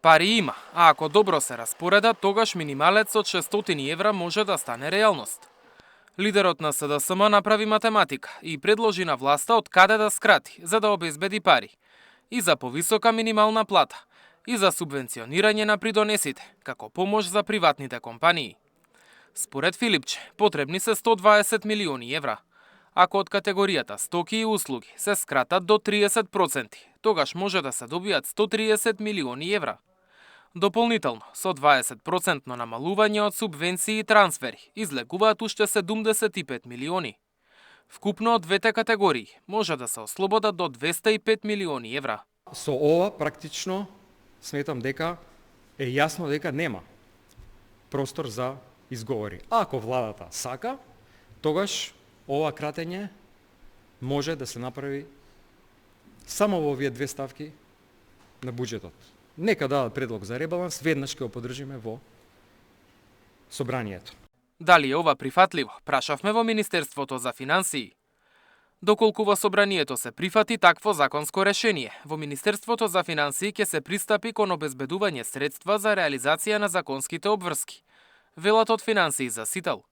Пари има, а ако добро се распоредат, тогаш минималец од 600 евра може да стане реалност. Лидерот на СДСМ направи математика и предложи на власта од каде да скрати за да обезбеди пари. И за повисока минимална плата, и за субвенционирање на придонесите, како помош за приватните компании. Според Филипче, потребни се 120 милиони евра. Ако од категоријата стоки и услуги се скратат до 30%, тогаш може да се добијат 130 милиони евра. Дополнително, со 20% намалување од субвенции и трансфери, излегуваат уште 75 милиони. Вкупно од двете категории може да се ослободат до 205 милиони евра. Со ова практично сметам дека е јасно дека нема простор за изговори. Ако владата сака, тогаш ова кратење може да се направи само во овие две ставки на буџетот. Нека дадат предлог за ребаланс, веднаш ќе го поддржиме во собранието. Дали е ова прифатливо? Прашавме во Министерството за финансии. Доколку во собранието се прифати такво законско решение, во Министерството за финансии ќе се пристапи кон обезбедување средства за реализација на законските обврски, велат од финансии за Сител.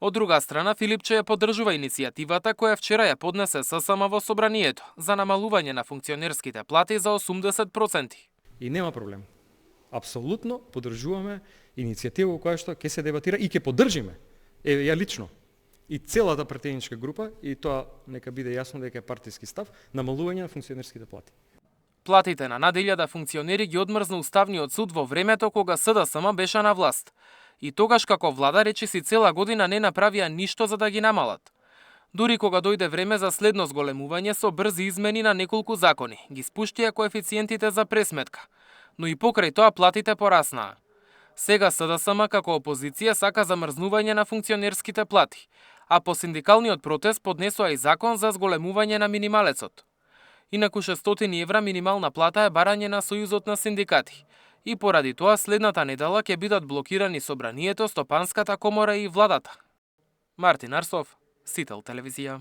Од друга страна, Филипче ја поддржува иницијативата која вчера ја поднесе ССМ во собранието за намалување на функционерските плати за 80%. И нема проблем. Апсолутно поддржуваме иницијатива која што ќе се дебатира и ќе поддржиме. Ја лично. И целата пратеничка група, и тоа нека биде јасно дека е партиски став, намалување на функционерските плати. Платите на над 1000 функционери ги одмрзна Уставниот суд во времето кога СДСМ беше на власт. И тогаш како влада речиси цела година не направија ништо за да ги намалат. Дури кога дојде време за следно зголемување со брзи измени на неколку закони, ги спуштија коефициентите за пресметка, но и покрај тоа платите пораснаа. Сега СДСМ како опозиција сака замрзнување на функционерските плати, а по синдикалниот протест поднесоа и закон за зголемување на минималецот. Инаку 600 евра минимална плата е барање на Сојузот на синдикати. И поради тоа следната недела ќе бидат блокирани собранието, Стопанската комора и владата. Мартин Арсов, Сител телевизија.